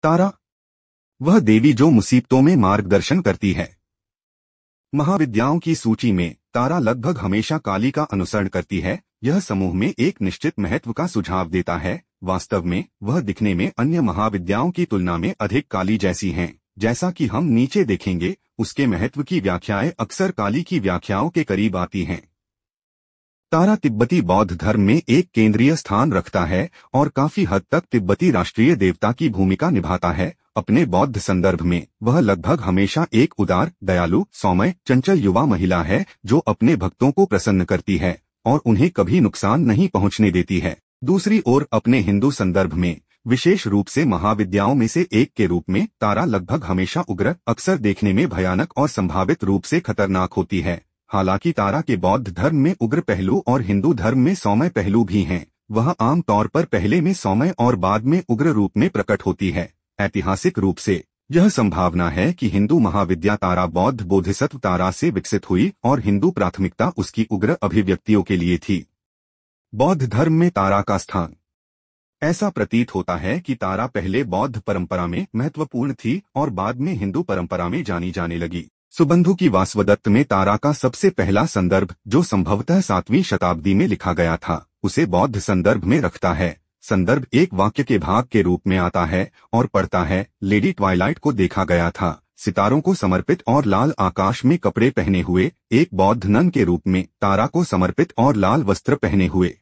तारा, वह देवी जो मुसीबतों में मार्गदर्शन करती है। महाविद्याओं की सूची में तारा लगभग हमेशा काली का अनुसरण करती है। यह समूह में एक निश्चित महत्व का सुझाव देता है। वास्तव में वह दिखने में अन्य महाविद्याओं की तुलना में अधिक काली जैसी हैं। जैसा कि हम नीचे देखेंगे, उसके महत्व की व्याख्याएं अक्सर काली की व्याख्याओं के करीब आती हैं। तारा तिब्बती बौद्ध धर्म में एक केंद्रीय स्थान रखता है और काफी हद तक तिब्बती राष्ट्रीय देवता की भूमिका निभाता है। अपने बौद्ध संदर्भ में वह लगभग हमेशा एक उदार, दयालु, सौम्य, चंचल युवा महिला है जो अपने भक्तों को प्रसन्न करती है और उन्हें कभी नुकसान नहीं पहुंचने देती है। दूसरी ओर अपने हिंदू संदर्भ में, विशेष रूप से महाविद्याओं में से एक के रूप में, तारा लगभग हमेशा उग्र, अक्सर देखने में भयानक और संभावित रूप से खतरनाक होती है। हालांकि तारा के बौद्ध धर्म में उग्र पहलू और हिंदू धर्म में सौम्य पहलू भी हैं। वह आम तौर पर पहले में सौम्य और बाद में उग्र रूप में प्रकट होती है। ऐतिहासिक रूप से यह संभावना है कि हिंदू महाविद्या तारा बौद्ध बोधिसत्व तारा से विकसित हुई और हिंदू प्राथमिकता उसकी उग्र अभिव्यक्तियों के लिए थी। बौद्ध धर्म में तारा का स्थान। ऐसा प्रतीत होता है कि तारा पहले बौद्ध परंपरा में महत्वपूर्ण थी और बाद में हिंदू परंपरा में जानी जाने लगी। सुबंधु की वासवदत्त में तारा का सबसे पहला संदर्भ, जो संभवतः 7वीं शताब्दी में लिखा गया था, उसे बौद्ध संदर्भ में रखता है। संदर्भ एक वाक्य के भाग के रूप में आता है और पढ़ता है, लेडी ट्वाइलाइट को देखा गया था, सितारों को समर्पित और लाल आकाश में कपड़े पहने हुए, एक बौद्ध नन के रूप में तारा को समर्पित और लाल वस्त्र पहने हुए।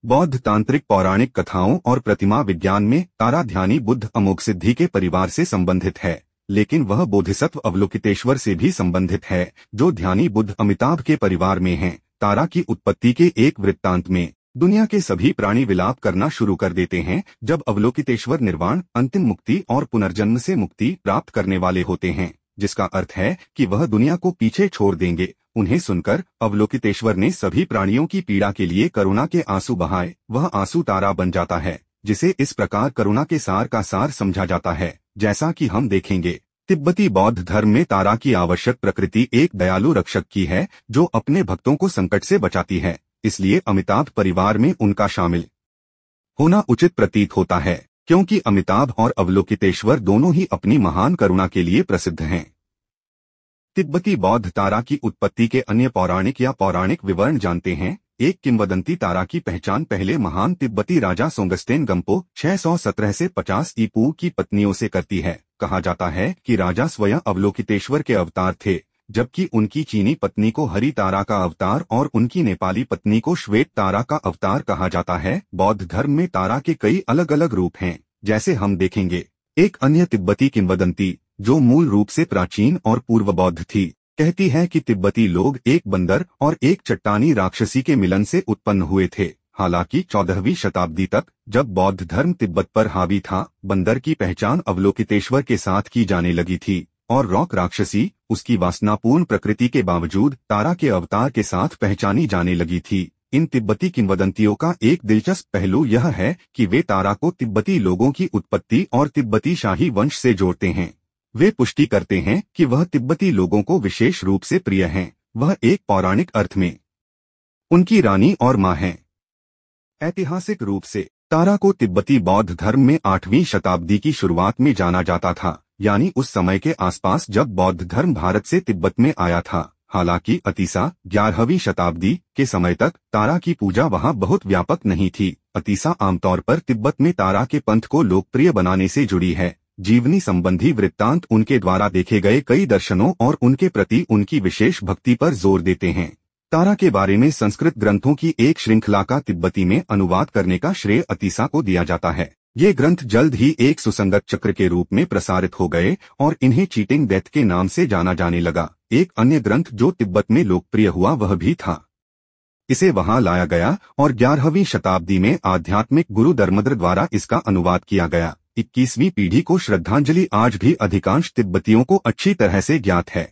बौद्ध तांत्रिक पौराणिक कथाओं और प्रतिमा विज्ञान में तारा ध्यानी बुद्ध अमोघ सिद्धि के परिवार से संबंधित है, लेकिन वह बोधिसत्व अवलोकितेश्वर से भी संबंधित है, जो ध्यानी बुद्ध अमिताभ के परिवार में हैं। तारा की उत्पत्ति के एक वृत्तांत में दुनिया के सभी प्राणी विलाप करना शुरू कर देते हैं जब अवलोकितेश्वर निर्वाण, अंतिम मुक्ति और पुनर्जन्म से मुक्ति प्राप्त करने वाले होते हैं, जिसका अर्थ है कि वह दुनिया को पीछे छोड़ देंगे। उन्हें सुनकर अवलोकितेश्वर ने सभी प्राणियों की पीड़ा के लिए करुणा के आंसू बहाए। वह आंसू तारा बन जाता है, जिसे इस प्रकार करुणा के सार का सार समझा जाता है। जैसा कि हम देखेंगे, तिब्बती बौद्ध धर्म में तारा की आवश्यक प्रकृति एक दयालु रक्षक की है जो अपने भक्तों को संकट से बचाती है। इसलिए अमिताभ परिवार में उनका शामिल होना उचित प्रतीत होता है, क्योंकि अमिताभ और अवलोकितेश्वर दोनों ही अपनी महान करुणा के लिए प्रसिद्ध हैं। तिब्बती बौद्ध तारा की उत्पत्ति के अन्य पौराणिक या पौराणिक विवरण जानते हैं। एक किंवदंती तारा की पहचान पहले महान तिब्बती राजा सोंगस्तेन गंपो 617 से 50 ईपू की पत्नियों से करती है। कहा जाता है कि राजा स्वयं अवलोकितेश्वर के अवतार थे, जबकि उनकी चीनी पत्नी को हरि तारा का अवतार और उनकी नेपाली पत्नी को श्वेत तारा का अवतार कहा जाता है। बौद्ध धर्म में तारा के कई अलग अलग रूप हैं, जैसे हम देखेंगे। एक अन्य तिब्बती किंवदंती, जो मूल रूप से प्राचीन और पूर्व बौद्ध थी, कहती है कि तिब्बती लोग एक बंदर और एक चट्टानी राक्षसी के मिलन से उत्पन्न हुए थे। हालांकि 14वीं शताब्दी तक, जब बौद्ध धर्म तिब्बत पर हावी था, बंदर की पहचान अवलोकितेश्वर के साथ की जाने लगी थी और रॉक राक्षसी उसकी वासनापूर्ण प्रकृति के बावजूद तारा के अवतार के साथ पहचानी जाने लगी थी। इन तिब्बती किंवदंतियों का एक दिलचस्प पहलू यह है कि वे तारा को तिब्बती लोगों की उत्पत्ति और तिब्बती शाही वंश से जोड़ते हैं। वे पुष्टि करते हैं कि वह तिब्बती लोगों को विशेष रूप से प्रिय हैं। वह एक पौराणिक अर्थ में उनकी रानी और मां हैं। ऐतिहासिक रूप से तारा को तिब्बती बौद्ध धर्म में 8वीं शताब्दी की शुरुआत में जाना जाता था, यानी उस समय के आसपास जब बौद्ध धर्म भारत से तिब्बत में आया था। हालांकि अतीसा 11वीं शताब्दी के समय तक तारा की पूजा वहां बहुत व्यापक नहीं थी। अतीसा आमतौर पर तिब्बत में तारा के पंथ को लोकप्रिय बनाने से जुड़ी है। जीवनी संबंधी वृत्तांत उनके द्वारा देखे गए कई दर्शनों और उनके प्रति उनकी विशेष भक्ति पर जोर देते हैं। तारा के बारे में संस्कृत ग्रंथों की एक श्रृंखला का तिब्बती में अनुवाद करने का श्रेय अतीसा को दिया जाता है। ये ग्रंथ जल्द ही एक सुसंगत चक्र के रूप में प्रसारित हो गए और इन्हें चीटिंग डेथ के नाम से जाना जाने लगा। एक अन्य ग्रंथ जो तिब्बत में लोकप्रिय हुआ वह भी था। इसे वहां लाया गया और 11वीं शताब्दी में आध्यात्मिक गुरु धर्मद्र द्वारा इसका अनुवाद किया गया। 21वीं पीढ़ी को श्रद्धांजलि आज भी अधिकांश तिब्बतियों को अच्छी तरह से ज्ञात है।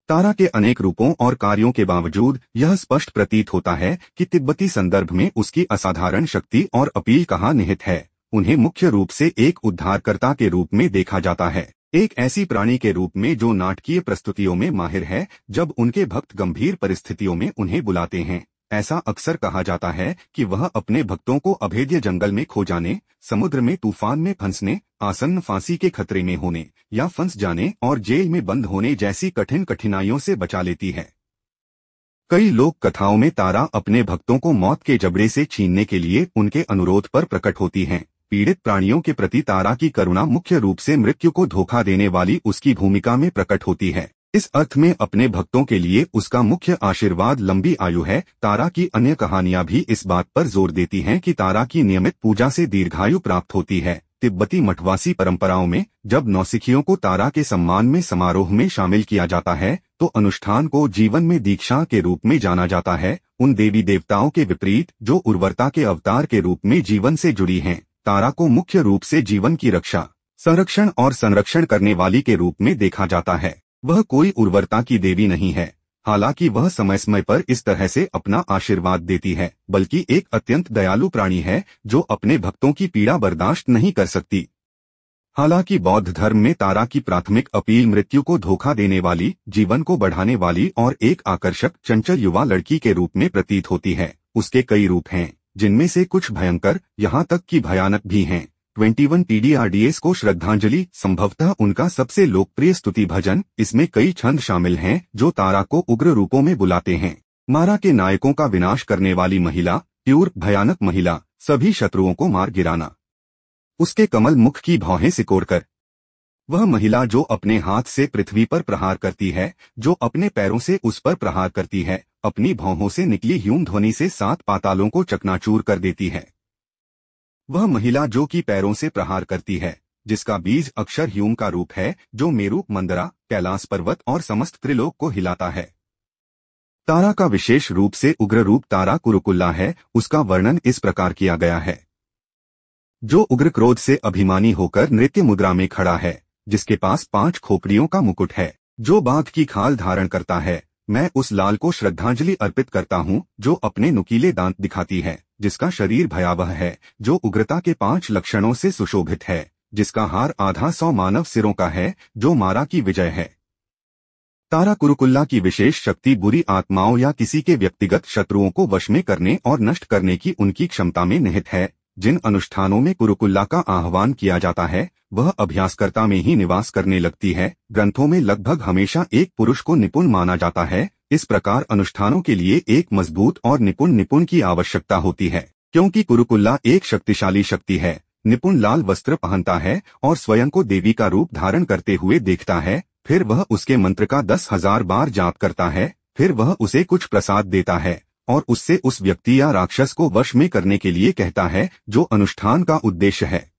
तारा के अनेक रूपों और कार्यों के बावजूद यह स्पष्ट प्रतीत होता है कि तिब्बती संदर्भ में उसकी असाधारण शक्ति और अपील कहाँ निहित है। उन्हें मुख्य रूप से एक उद्धारकर्ता के रूप में देखा जाता है, एक ऐसी प्राणी के रूप में जो नाटकीय प्रस्तुतियों में माहिर है जब उनके भक्त गंभीर परिस्थितियों में उन्हें बुलाते हैं। ऐसा अक्सर कहा जाता है कि वह अपने भक्तों को अभेद्य जंगल में खो जाने, समुद्र में तूफान में फंसने, आसन्न फांसी के खतरे में होने या फंस जाने और जेल में बंद होने जैसी कठिन कठिनाइयों से बचा लेती है। कई लोक कथाओं में तारा अपने भक्तों को मौत के जबड़े से छीनने के लिए उनके अनुरोध पर प्रकट होती हैं। पीड़ित प्राणियों के प्रति तारा की करुणा मुख्य रूप से मृत्यु को धोखा देने वाली उसकी भूमिका में प्रकट होती है। इस अर्थ में अपने भक्तों के लिए उसका मुख्य आशीर्वाद लंबी आयु है। तारा की अन्य कहानियां भी इस बात पर जोर देती हैं कि तारा की नियमित पूजा से दीर्घायु प्राप्त होती है। तिब्बती मठवासी परंपराओं में जब नौसिखियों को तारा के सम्मान में समारोह में शामिल किया जाता है तो अनुष्ठान को जीवन में दीक्षा के रूप में जाना जाता है। उन देवी देवताओं के विपरीत जो उर्वरता के अवतार के रूप में जीवन से जुड़ी हैं, तारा को मुख्य रूप से जीवन की रक्षा, संरक्षण और संरक्षण करने वाली के रूप में देखा जाता है। वह कोई उर्वरता की देवी नहीं है, हालांकि वह समय समय पर इस तरह से अपना आशीर्वाद देती है, बल्कि एक अत्यंत दयालु प्राणी है जो अपने भक्तों की पीड़ा बर्दाश्त नहीं कर सकती। हालांकि बौद्ध धर्म में तारा की प्राथमिक अपील मृत्यु को धोखा देने वाली, जीवन को बढ़ाने वाली और एक आकर्षक चंचल युवा लड़की के रूप में प्रतीत होती है। उसके कई रूप हैं, जिनमें से कुछ भयंकर, यहाँ तक कि भयानक भी हैं। 21 PDRDS को श्रद्धांजलि संभवतः उनका सबसे लोकप्रिय स्तुति भजन। इसमें कई छंद शामिल हैं जो तारा को उग्र रूपों में बुलाते हैं। मारा के नायकों का विनाश करने वाली महिला, प्यूर भयानक महिला, सभी शत्रुओं को मार गिराना, उसके कमल मुख की भौहें सिकोड़कर। वह महिला जो अपने हाथ से पृथ्वी पर प्रहार करती है, जो अपने पैरों से उस पर प्रहार करती है, अपनी भौहों से निकली ह्यूम ध्वनि से 7 पातालों को चकनाचूर कर देती है। वह महिला जो कि पैरों से प्रहार करती है, जिसका बीज अक्षर ह्यूम का रूप है, जो मेरू, मंदरा, कैलाश पर्वत और समस्त त्रिलोक को हिलाता है। तारा का विशेष रूप से उग्र रूप तारा कुरुकुल्ला है। उसका वर्णन इस प्रकार किया गया है। जो उग्र क्रोध से अभिमानी होकर नृत्य मुद्रा में खड़ा है, जिसके पास 5 खोपड़ियों का मुकुट है, जो बाघ की खाल धारण करता है, मैं उस लाल को श्रद्धांजलि अर्पित करता हूँ जो अपने नुकीले दांत दिखाती है, जिसका शरीर भयावह है, जो उग्रता के 5 लक्षणों से सुशोभित है, जिसका हार आधा 100 मानव सिरों का है, जो मारा की विजय है। तारा कुरुकुल्ला की विशेष शक्ति बुरी आत्माओं या किसी के व्यक्तिगत शत्रुओं को वश में करने और नष्ट करने की उनकी क्षमता में निहित है। जिन अनुष्ठानों में कुरुकुल्ला का आह्वान किया जाता है वह अभ्यासकर्ता में ही निवास करने लगती है। ग्रंथों में लगभग हमेशा एक पुरुष को निपुण माना जाता है। इस प्रकार अनुष्ठानों के लिए एक मजबूत और निपुण की आवश्यकता होती है, क्योंकि कुरुकुल्ला एक शक्तिशाली शक्ति है। निपुण लाल वस्त्र पहनता है और स्वयं को देवी का रूप धारण करते हुए देखता है। फिर वह उसके मंत्र का 10,000 बार जाप करता है। फिर वह उसे कुछ प्रसाद देता है और उससे उस व्यक्ति या राक्षस को वश में करने के लिए कहता है, जो अनुष्ठान का उद्देश्य है।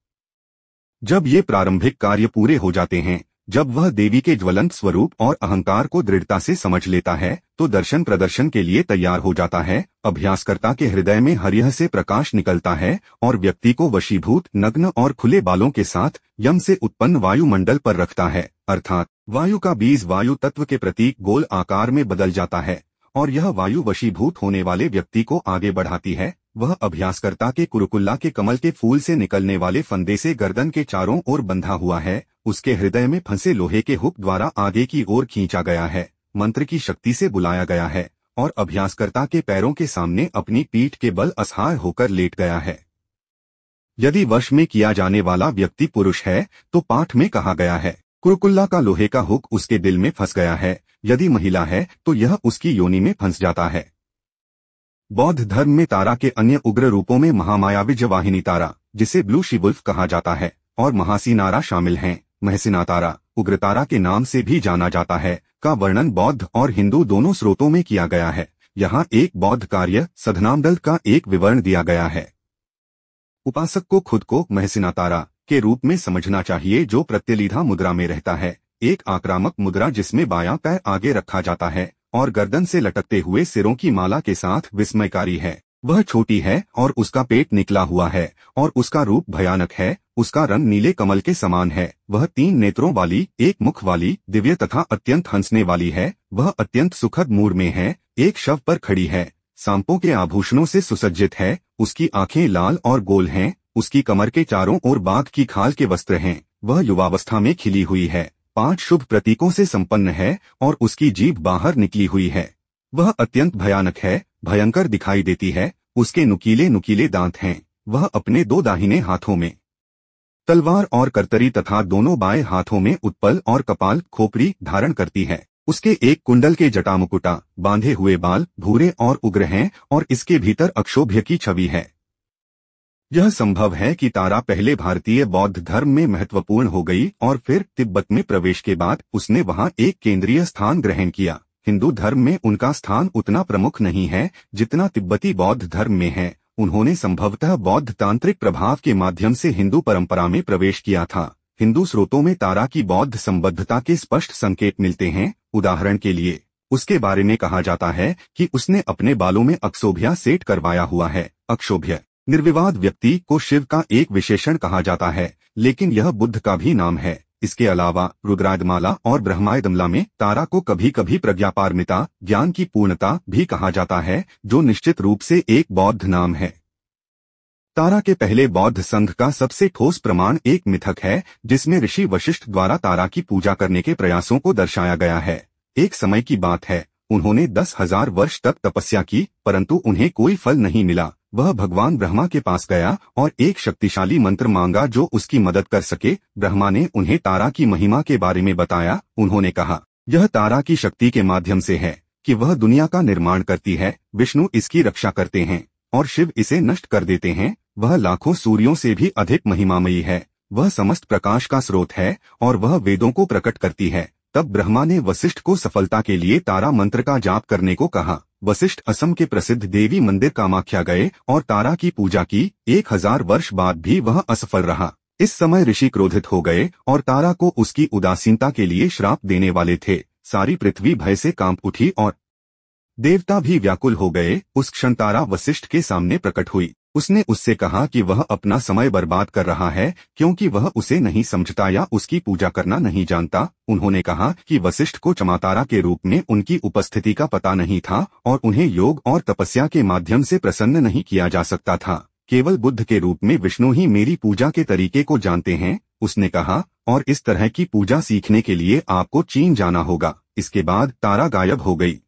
जब ये प्रारंभिक कार्य पूरे हो जाते हैं, जब वह देवी के ज्वलंत स्वरूप और अहंकार को दृढ़ता से समझ लेता है, तो दर्शन प्रदर्शन के लिए तैयार हो जाता है। अभ्यासकर्ता के हृदय में हरिह से प्रकाश निकलता है और व्यक्ति को वशीभूत, नग्न और खुले बालों के साथ यम से उत्पन्न वायुमंडल पर रखता है, अर्थात वायु का बीज वायु तत्व के प्रतीक गोल आकार में बदल जाता है और यह वायु वशीभूत होने वाले व्यक्ति को आगे बढ़ाती है। वह अभ्यासकर्ता के कुरुकुल्ला के कमल के फूल से निकलने वाले फंदे से गर्दन के चारों ओर बंधा हुआ है। उसके हृदय में फंसे लोहे के हुक द्वारा आगे की ओर खींचा गया है, मंत्र की शक्ति से बुलाया गया है और अभ्यासकर्ता के पैरों के सामने अपनी पीठ के बल असहाय होकर लेट गया है। यदि वश में किया जाने वाला व्यक्ति पुरुष है तो पाठ में कहा गया है, कुरुकुल्ला का लोहे का हुक उसके दिल में फंस गया है। यदि महिला है तो यह उसकी योनि में फंस जाता है। बौद्ध धर्म में तारा के अन्य उग्र रूपों में महामायावी वाहिनी तारा, जिसे ब्लू शी-वुल्फ कहा जाता है, और महासीनारा शामिल हैं। महसिना तारा, उग्रतारा के नाम से भी जाना जाता है, का वर्णन बौद्ध और हिंदू दोनों स्रोतों में किया गया है। यहाँ एक बौद्ध कार्य सधनामदल का एक विवरण दिया गया है। उपासक को खुद को महसिना तारा के रूप में समझना चाहिए, जो प्रत्यलीधा मुद्रा में रहता है, एक आक्रामक मुद्रा जिसमें बायां पैर आगे रखा जाता है और गर्दन से लटकते हुए सिरों की माला के साथ विस्मयकारी है। वह छोटी है और उसका पेट निकला हुआ है और उसका रूप भयानक है। उसका रंग नीले कमल के समान है। वह 3 नेत्रों वाली, एक मुख वाली, दिव्य तथा अत्यंत हंसने वाली है। वह अत्यंत सुखद मूड में है, एक शव पर खड़ी है, सांपों के आभूषणों से सुसज्जित है। उसकी आंखें लाल और गोल हैं। उसकी कमर के चारों ओर बाघ की खाल के वस्त्र हैं। वह युवावस्था में खिली हुई है, 5 शुभ प्रतीकों से संपन्न है और उसकी जीभ बाहर निकली हुई है। वह अत्यंत भयानक है, भयंकर दिखाई देती है। उसके नुकीले नुकीले दांत हैं। वह अपने दो दाहिने हाथों में तलवार और करतरी तथा दोनों बाएं हाथों में उत्पल और कपाल खोपड़ी धारण करती है। उसके एक कुंडल के जटामुकुटा, बांधे हुए बाल भूरे और उग्र हैं और इसके भीतर अक्षोभ्य की छवि है। यह संभव है कि तारा पहले भारतीय बौद्ध धर्म में महत्वपूर्ण हो गई और फिर तिब्बत में प्रवेश के बाद उसने वहां एक केंद्रीय स्थान ग्रहण किया। हिंदू धर्म में उनका स्थान उतना प्रमुख नहीं है जितना तिब्बती बौद्ध धर्म में है। उन्होंने संभवतः बौद्ध तांत्रिक प्रभाव के माध्यम से हिंदू परंपरा में प्रवेश किया था। हिंदू स्रोतों में तारा की बौद्ध संबद्धता के स्पष्ट संकेत मिलते हैं। उदाहरण के लिए उसके बारे में कहा जाता है कि उसने अपने बालों में अक्षोभ्य सेट करवाया हुआ है। अक्षोभ्य निर्विवाद व्यक्ति को शिव का एक विशेषण कहा जाता है, लेकिन यह बुद्ध का भी नाम है। इसके अलावा रुद्रादमाला और ब्रह्मायदमला में तारा को कभी कभी प्रज्ञापारमिता, ज्ञान की पूर्णता भी कहा जाता है, जो निश्चित रूप से एक बौद्ध नाम है। तारा के पहले बौद्ध संघ का सबसे ठोस प्रमाण एक मिथक है, जिसमें ऋषि वशिष्ठ द्वारा तारा की पूजा करने के प्रयासों को दर्शाया गया है। एक समय की बात है, उन्होंने 10,000 वर्ष तक तपस्या की, परंतु उन्हें कोई फल नहीं मिला। वह भगवान ब्रह्मा के पास गया और एक शक्तिशाली मंत्र मांगा जो उसकी मदद कर सके। ब्रह्मा ने उन्हें तारा की महिमा के बारे में बताया। उन्होंने कहा, यह तारा की शक्ति के माध्यम से है कि वह दुनिया का निर्माण करती है। विष्णु इसकी रक्षा करते हैं और शिव इसे नष्ट कर देते हैं। वह लाखों सूर्यों से भी अधिक महिमामयी है। वह समस्त प्रकाश का स्रोत है और वह वेदों को प्रकट करती है। तब ब्रह्मा ने वशिष्ठ को सफलता के लिए तारा मंत्र का जाप करने को कहा। वशिष्ठ असम के प्रसिद्ध देवी मंदिर कामाख्या गए और तारा की पूजा की। 1000 वर्ष बाद भी वह असफल रहा। इस समय ऋषि क्रोधित हो गए और तारा को उसकी उदासीनता के लिए श्राप देने वाले थे। सारी पृथ्वी भय से कांप उठी और देवता भी व्याकुल हो गए। उस क्षण तारा वशिष्ठ के सामने प्रकट हुई। उसने उससे कहा कि वह अपना समय बर्बाद कर रहा है क्योंकि वह उसे नहीं समझता या उसकी पूजा करना नहीं जानता। उन्होंने कहा कि वशिष्ठ को चमातारा के रूप में उनकी उपस्थिति का पता नहीं था और उन्हें योग और तपस्या के माध्यम से प्रसन्न नहीं किया जा सकता था। केवल बुद्ध के रूप में विष्णु ही मेरी पूजा के तरीके को जानते हैं, उसने कहा, और इस तरह की पूजा सीखने के लिए आपको चीन जाना होगा। इसके बाद तारा गायब हो गई।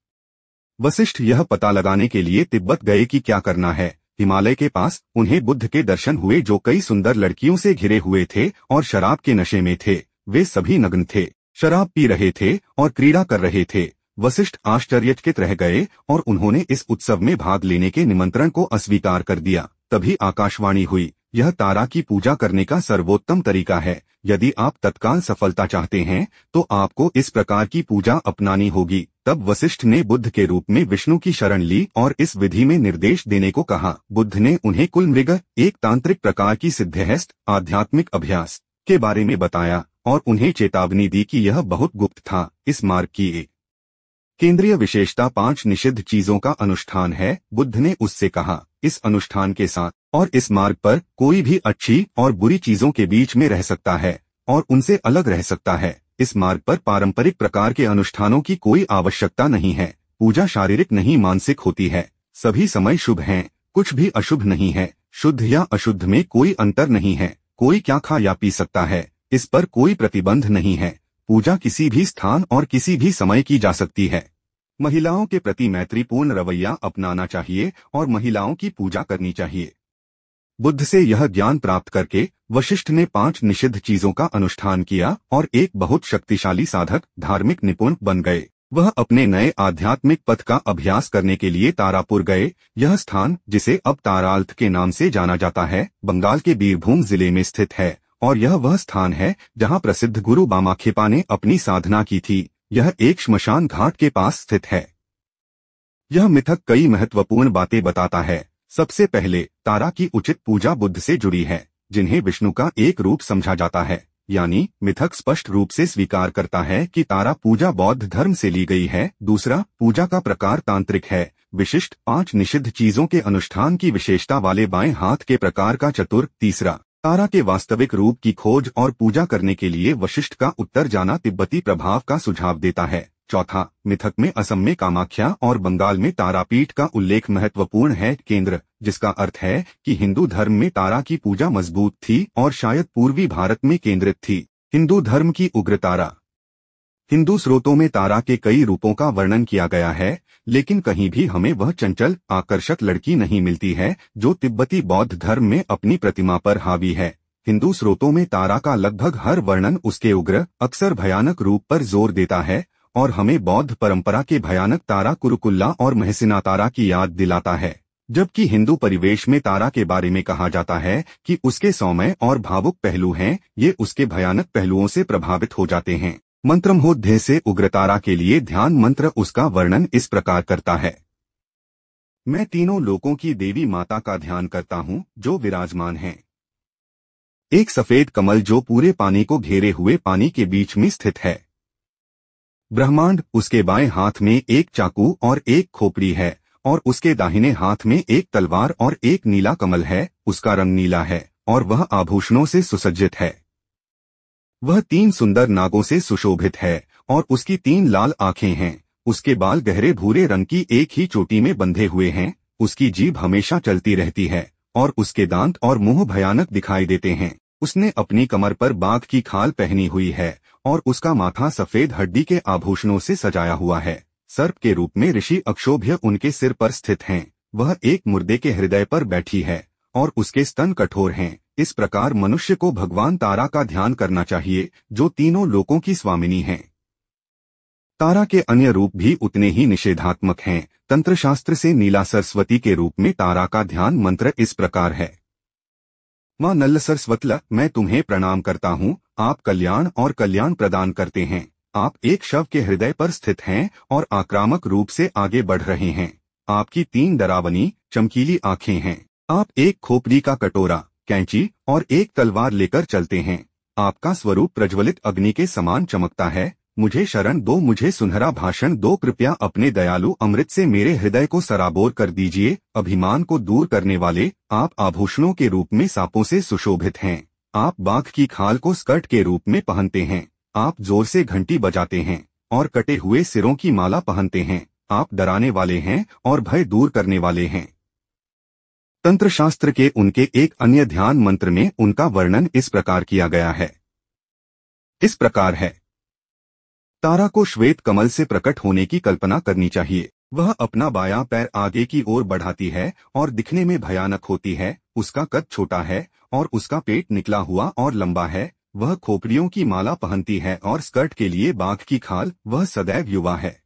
वशिष्ठ यह पता लगाने के लिए तिब्बत गए कि क्या करना है। हिमालय के पास उन्हें बुद्ध के दर्शन हुए जो कई सुंदर लड़कियों से घिरे हुए थे और शराब के नशे में थे। वे सभी नग्न थे, शराब पी रहे थे और क्रीड़ा कर रहे थे। वशिष्ठ आश्चर्यचकित रह गए और उन्होंने इस उत्सव में भाग लेने के निमंत्रण को अस्वीकार कर दिया। तभी आकाशवाणी हुई, यह तारा की पूजा करने का सर्वोत्तम तरीका है। यदि आप तत्काल सफलता चाहते हैं तो आपको इस प्रकार की पूजा अपनानी होगी। तब वशिष्ठ ने बुद्ध के रूप में विष्णु की शरण ली और इस विधि में निर्देश देने को कहा। बुद्ध ने उन्हें कुल मृग, एक तांत्रिक प्रकार की सिद्धहस्त आध्यात्मिक अभ्यास के बारे में बताया और उन्हें चेतावनी दी कि यह बहुत गुप्त था। इस मार्ग की एक केंद्रीय विशेषता 5 निषिद्ध चीजों का अनुष्ठान है। बुद्ध ने उससे कहा, इस अनुष्ठान के साथ और इस मार्ग पर कोई भी अच्छी और बुरी चीजों के बीच में रह सकता है और उनसे अलग रह सकता है। इस मार्ग पर पारंपरिक प्रकार के अनुष्ठानों की कोई आवश्यकता नहीं है। पूजा शारीरिक नहीं मानसिक होती है। सभी समय शुभ हैं, कुछ भी अशुभ नहीं है। शुद्ध या अशुद्ध में कोई अंतर नहीं है। कोई क्या खा या पी सकता है, इस पर कोई प्रतिबंध नहीं है। पूजा किसी भी स्थान और किसी भी समय की जा सकती है। महिलाओं के प्रति मैत्रीपूर्ण रवैया अपनाना चाहिए और महिलाओं की पूजा करनी चाहिए। बुद्ध से यह ज्ञान प्राप्त करके वशिष्ठ ने 5 निषिद्ध चीजों का अनुष्ठान किया और एक बहुत शक्तिशाली साधक, धार्मिक निपुण बन गए। वह अपने नए आध्यात्मिक पथ का अभ्यास करने के लिए तारापुर गए। यह स्थान, जिसे अब ताराल्थ के नाम से जाना जाता है, बंगाल के बीरभूम जिले में स्थित है और यह वह स्थान है जहां प्रसिद्ध गुरु बामाखेपा ने अपनी साधना की थी। यह एक श्मशान घाट के पास स्थित है। यह मिथक कई महत्वपूर्ण बातें बताता है। सबसे पहले, तारा की उचित पूजा बुद्ध से जुड़ी है, जिन्हें विष्णु का एक रूप समझा जाता है। यानी मिथक स्पष्ट रूप से स्वीकार करता है कि तारा पूजा बौद्ध धर्म से ली गई है। दूसरा, पूजा का प्रकार तांत्रिक है। विशिष्ट 5 निषिद्ध चीजों के अनुष्ठान की विशेषता वाले बाएं हाथ के प्रकार का चतुर। तीसरा, तारा के वास्तविक रूप की खोज और पूजा करने के लिए वशिष्ठ का उत्तर जाना तिब्बती प्रभाव का सुझाव देता है। चौथा, मिथक में असम में कामाख्या और बंगाल में तारापीठ का उल्लेख महत्वपूर्ण है। केंद्र, जिसका अर्थ है कि हिंदू धर्म में तारा की पूजा मजबूत थी और शायद पूर्वी भारत में केंद्रित थी। हिंदू धर्म की उग्र तारा हिंदू स्रोतों में तारा के कई रूपों का वर्णन किया गया है, लेकिन कहीं भी हमें वह चंचल, आकर्षक लड़की नहीं मिलती है जो तिब्बती बौद्ध धर्म में अपनी प्रतिमा पर हावी है। हिंदू स्रोतों में तारा का लगभग हर वर्णन उसके उग्र, अक्सर भयानक रूप पर जोर देता है और हमें बौद्ध परंपरा के भयानक तारा कुरुकुल्ला और महसिना तारा की याद दिलाता है। जबकि हिंदू परिवेश में तारा के बारे में कहा जाता है कि उसके सौम्य और भावुक पहलू हैं, ये उसके भयानक पहलुओं से प्रभावित हो जाते हैं। मंत्रमहोध्याय से उग्रतारा के लिए ध्यान मंत्र उसका वर्णन इस प्रकार करता है। मैं तीनों लोकों की देवी माता का ध्यान करता हूँ जो विराजमान हैं। एक सफेद कमल जो पूरे पानी को घेरे हुए पानी के बीच में स्थित है। ब्रह्मांड, उसके बाएं हाथ में एक चाकू और एक खोपड़ी है और उसके दाहिने हाथ में एक तलवार और एक नीला कमल है। उसका रंग नीला है और वह आभूषणों से सुसज्जित है। वह 3 सुंदर नागों से सुशोभित है और उसकी 3 लाल आंखें हैं। उसके बाल गहरे भूरे रंग की एक ही चोटी में बंधे हुए हैं। उसकी जीभ हमेशा चलती रहती है और उसके दांत और मुंह भयानक दिखाई देते हैं। उसने अपनी कमर पर बाघ की खाल पहनी हुई है और उसका माथा सफेद हड्डी के आभूषणों से सजाया हुआ है। सर्प के रूप में ऋषि अक्षोभ्य उनके सिर पर स्थित हैं। वह एक मुर्दे के हृदय पर बैठी है और उसके स्तन कठोर हैं। इस प्रकार मनुष्य को भगवान तारा का ध्यान करना चाहिए जो तीनों लोकों की स्वामिनी हैं। तारा के अन्य रूप भी उतने ही निषेधात्मक हैं। तंत्रशास्त्र से नीला सरस्वती के रूप में तारा का ध्यान मंत्र इस प्रकार है। मां नल्ल सरस्वतल, मैं तुम्हें प्रणाम करता हूँ। आप कल्याण और कल्याण प्रदान करते हैं। आप एक शव के हृदय पर स्थित हैं और आक्रामक रूप से आगे बढ़ रहे हैं। आपकी 3 डरावनी, चमकीली आंखें हैं। आप एक खोपड़ी का कटोरा, कैंची और एक तलवार लेकर चलते हैं। आपका स्वरूप प्रज्वलित अग्नि के समान चमकता है। मुझे शरण दो, मुझे सुनहरा भाषण दो, कृपया अपने दयालु अमृत से मेरे हृदय को सराबोर कर दीजिए। अभिमान को दूर करने वाले, आप आभूषणों के रूप में सांपों से सुशोभित हैं। आप बाघ की खाल को स्कर्ट के रूप में पहनते हैं। आप जोर से घंटी बजाते हैं और कटे हुए सिरों की माला पहनते हैं। आप डराने वाले हैं और भय दूर करने वाले हैं। तंत्र शास्त्र के उनके एक अन्य ध्यान मंत्र में उनका वर्णन इस प्रकार किया गया है। इस प्रकार है। तारा को श्वेत कमल से प्रकट होने की कल्पना करनी चाहिए। वह अपना बायां पैर आगे की ओर बढ़ाती है और दिखने में भयानक होती है। उसका कद छोटा है और उसका पेट निकला हुआ और लंबा है। वह खोपड़ियों की माला पहनती है और स्कर्ट के लिए बाघ की खाल। वह सदैव युवा है।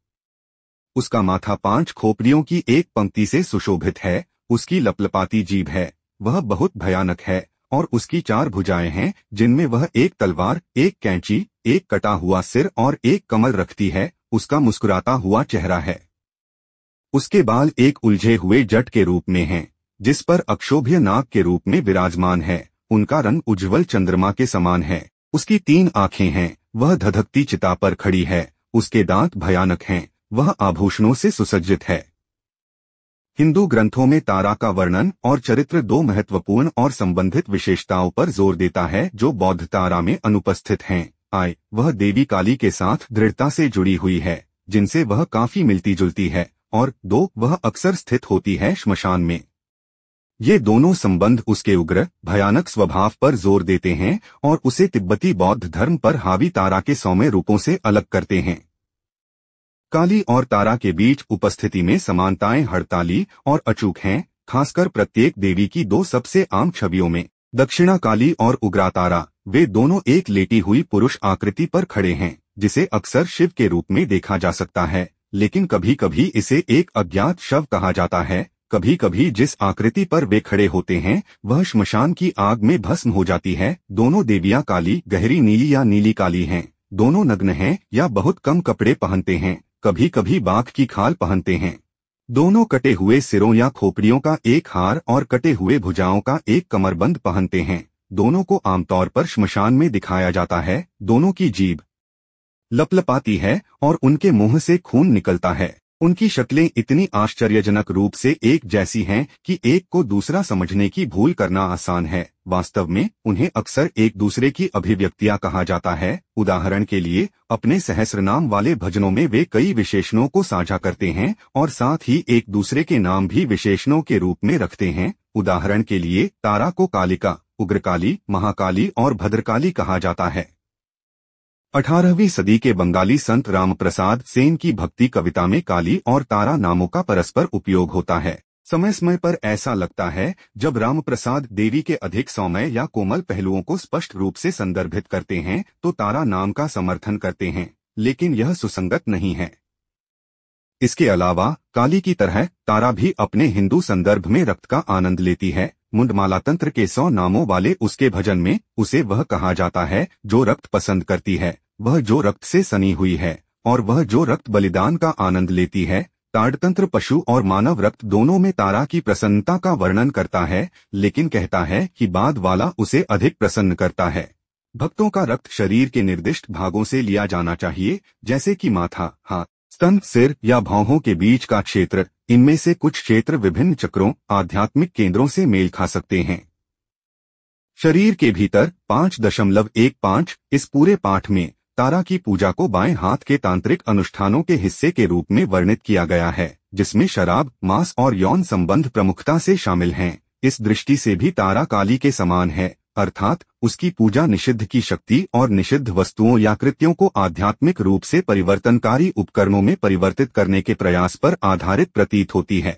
उसका माथा 5 खोपड़ियों की एक पंक्ति से सुशोभित है। उसकी लपलपाती जीभ है। वह बहुत भयानक है और उसकी 4 भुजाएं हैं जिनमें वह एक तलवार, एक कैंची, एक कटा हुआ सिर और एक कमल रखती है। उसका मुस्कुराता हुआ चेहरा है। उसके बाल एक उलझे हुए जट के रूप में हैं, जिस पर अक्षोभ्य नाग के रूप में विराजमान है। उनका रंग उज्ज्वल चंद्रमा के समान है। उसकी 3 आंखें हैं। वह धधकती चिता पर खड़ी है। उसके दांत भयानक हैं। वह आभूषणों से सुसज्जित है। हिंदू ग्रंथों में तारा का वर्णन और चरित्र 2 महत्वपूर्ण और संबंधित विशेषताओं पर जोर देता है जो बौद्ध तारा में अनुपस्थित हैं। वह देवी काली के साथ दृढ़ता से जुड़ी हुई है, जिनसे वह काफी मिलती जुलती है, और 2, वह अक्सर स्थित होती है श्मशान में। ये दोनों संबंध उसके उग्र, भयानक स्वभाव पर जोर देते हैं और उसे तिब्बती बौद्ध धर्म पर हावी तारा के सौम्य रूपों से अलग करते हैं। काली और तारा के बीच उपस्थिति में समानताएं हड़ताली और अचूक हैं, खासकर प्रत्येक देवी की 2 सबसे आम छवियों में, दक्षिणा काली और उग्रा तारा। वे दोनों एक लेटी हुई पुरुष आकृति पर खड़े हैं, जिसे अक्सर शिव के रूप में देखा जा सकता है, लेकिन कभी कभी इसे एक अज्ञात शव कहा जाता है। कभी कभी जिस आकृति पर वे खड़े होते हैं वह श्मशान की आग में भस्म हो जाती है। दोनों देवियां काली, गहरी नीली या नीली काली हैं। दोनों नग्न हैं या बहुत कम कपड़े पहनते हैं। कभी कभी बाघ की खाल पहनते हैं। दोनों कटे हुए सिरों या खोपड़ियों का एक हार और कटे हुए भुजाओं का एक कमरबंद पहनते हैं। दोनों को आमतौर पर श्मशान में दिखाया जाता है। दोनों की जीभ लपलपाती है और उनके मुंह से खून निकलता है। उनकी शक्लें इतनी आश्चर्यजनक रूप से एक जैसी हैं कि एक को दूसरा समझने की भूल करना आसान है। वास्तव में उन्हें अक्सर एक दूसरे की अभिव्यक्तियां कहा जाता है। उदाहरण के लिए, अपने सहस्रनाम वाले भजनों में वे कई विशेषणों को साझा करते हैं और साथ ही एक दूसरे के नाम भी विशेषणों के रूप में रखते हैं। उदाहरण के लिए, तारा को कालिका, उग्रकाली, महाकाली और भद्रकाली कहा जाता है। 18वीं सदी के बंगाली संत रामप्रसाद सेन की भक्ति कविता में काली और तारा नामों का परस्पर उपयोग होता है। समय समय पर ऐसा लगता है जब रामप्रसाद देवी के अधिक सौम्य या कोमल पहलुओं को स्पष्ट रूप से संदर्भित करते हैं तो तारा नाम का समर्थन करते हैं, लेकिन यह सुसंगत नहीं है। इसके अलावा काली की तरह तारा भी अपने हिंदू संदर्भ में रक्त का आनंद लेती है। मुंडमाला तंत्र के 100 नामों वाले उसके भजन में उसे वह कहा जाता है जो रक्त पसंद करती है, वह जो रक्त से सनी हुई है और वह जो रक्त बलिदान का आनंद लेती है। ताड़तंत्र पशु और मानव रक्त दोनों में तारा की प्रसन्नता का वर्णन करता है, लेकिन कहता है कि बाद वाला उसे अधिक प्रसन्न करता है। भक्तों का रक्त शरीर के निर्दिष्ट भागों से लिया जाना चाहिए, जैसे कि माथा, हाथ, स्तन, सिर या भौहों के बीच का क्षेत्र। इनमें से कुछ क्षेत्र विभिन्न चक्रों, आध्यात्मिक केंद्रों से मेल खा सकते हैं। शरीर के भीतर 5.15 इस पूरे पाठ में तारा की पूजा को बाएं हाथ के तांत्रिक अनुष्ठानों के हिस्से के रूप में वर्णित किया गया है, जिसमें शराब, मांस और यौन संबंध प्रमुखता से शामिल हैं। इस दृष्टि से भी तारा काली के समान है, अर्थात उसकी पूजा निषिद्ध की शक्ति और निषिद्ध वस्तुओं या कृत्यों को आध्यात्मिक रूप से परिवर्तनकारी उपकरणों में परिवर्तित करने के प्रयास पर आधारित प्रतीत होती है।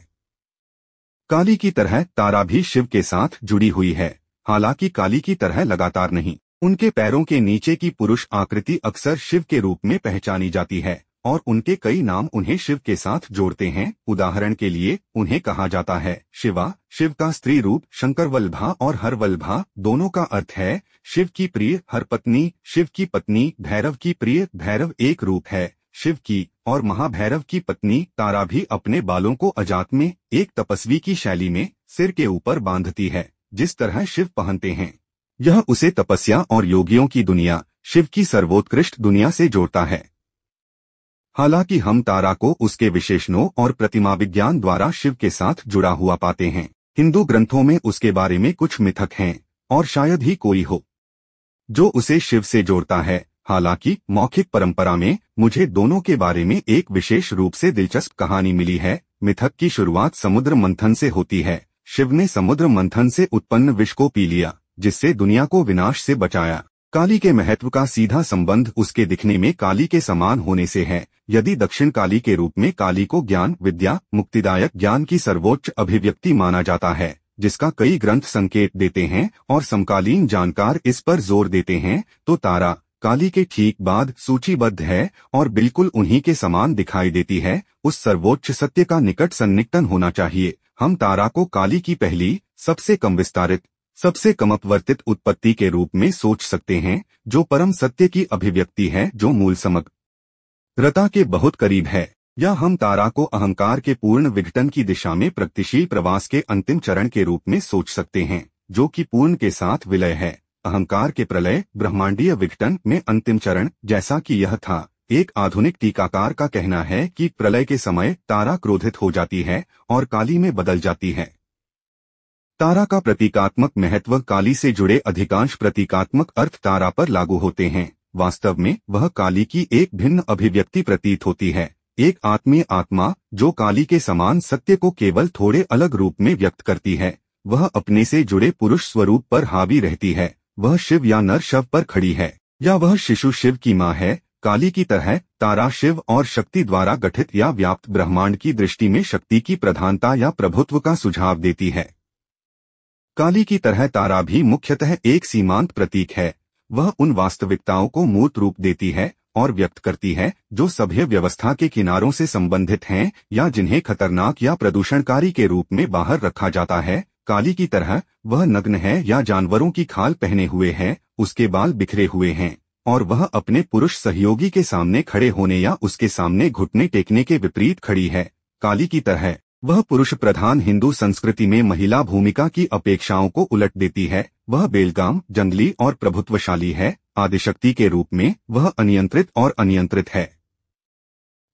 काली की तरह तारा भी शिव के साथ जुड़ी हुई है, हालांकि काली की तरह लगातार नहीं। उनके पैरों के नीचे की पुरुष आकृति अक्सर शिव के रूप में पहचानी जाती है और उनके कई नाम उन्हें शिव के साथ जोड़ते हैं। उदाहरण के लिए उन्हें कहा जाता है शिवा, शिव का स्त्री रूप शंकरवल्लभा और हरवल्लभा दोनों का अर्थ है शिव की प्रिय हरपत्नी, शिव की पत्नी, भैरव की प्रिय भैरव एक रूप है शिव की, और महाभैरव की पत्नी तारा भी अपने बालों को अजात में एक तपस्वी की शैली में सिर के ऊपर बांधती है, जिस तरह शिव पहनते हैं। यह उसे तपस्या और योगियों की दुनिया, शिव की सर्वोत्कृष्ट दुनिया से जोड़ता है। हालांकि हम तारा को उसके विशेषणों और प्रतिमा विज्ञान द्वारा शिव के साथ जुड़ा हुआ पाते हैं। हिंदू ग्रंथों में उसके बारे में कुछ मिथक हैं और शायद ही कोई हो जो उसे शिव से जोड़ता है। हालांकि मौखिक परंपरा में मुझे दोनों के बारे में एक विशेष रूप से दिलचस्प कहानी मिली है। मिथक की शुरुआत समुद्र मंथन से होती है। शिव ने समुद्र मंथन से उत्पन्न विष को पी लिया, जिससे दुनिया को विनाश से बचाया। काली के महत्व का सीधा संबंध उसके दिखने में काली के समान होने से है। यदि दक्षिण काली के रूप में काली को ज्ञान, विद्या, मुक्तिदायक ज्ञान की सर्वोच्च अभिव्यक्ति माना जाता है, जिसका कई ग्रंथ संकेत देते हैं और समकालीन जानकार इस पर जोर देते हैं, तो तारा काली के ठीक बाद सूचीबद्ध है और बिल्कुल उन्हीं के समान दिखाई देती है। उस सर्वोच्च सत्य का निकट सन्निकटन होना चाहिए। हम तारा को काली की पहली, सबसे कम विस्तारित, सबसे कम अपवर्तित उत्पत्ति के रूप में सोच सकते हैं, जो परम सत्य की अभिव्यक्ति है, जो मूल समग्रता के बहुत करीब है। या हम तारा को अहंकार के पूर्ण विघटन की दिशा में प्रगतिशील प्रवास के अंतिम चरण के रूप में सोच सकते हैं, जो कि पूर्ण के साथ विलय है। अहंकार के प्रलय, ब्रह्मांडीय विघटन में अंतिम चरण, जैसा कि यह था। एक आधुनिक टीकाकार का कहना है कि प्रलय के समय तारा क्रोधित हो जाती है और काली में बदल जाती है। तारा का प्रतीकात्मक महत्व काली से जुड़े अधिकांश प्रतीकात्मक अर्थ तारा पर लागू होते हैं। वास्तव में वह काली की एक भिन्न अभिव्यक्ति प्रतीत होती है, एक आत्मीय आत्मा जो काली के समान सत्य को केवल थोड़े अलग रूप में व्यक्त करती है। वह अपने से जुड़े पुरुष स्वरूप पर हावी रहती है। वह शिव या नर शव पर खड़ी है, या वह शिशु शिव की मां है। काली की तरह तारा शिव और शक्ति द्वारा गठित या व्याप्त ब्रह्मांड की दृष्टि में शक्ति की प्रधानता या प्रभुत्व का सुझाव देती है। काली की तरह तारा भी मुख्यतः एक सीमांत प्रतीक है। वह उन वास्तविकताओं को मूर्त रूप देती है और व्यक्त करती है जो सभ्य व्यवस्था के किनारों से संबंधित हैं या जिन्हें खतरनाक या प्रदूषणकारी के रूप में बाहर रखा जाता है। काली की तरह वह नग्न है या जानवरों की खाल पहने हुए है, उसके बाल बिखरे हुए हैं और वह अपने पुरुष सहयोगी के सामने खड़े होने या उसके सामने घुटने टेकने के विपरीत खड़ी है। काली की तरह वह पुरुष प्रधान हिंदू संस्कृति में महिला भूमिका की अपेक्षाओं को उलट देती है। वह बेलगाम, जंगली और प्रभुत्वशाली है। आदिशक्ति के रूप में वह अनियंत्रित और अनियंत्रित है।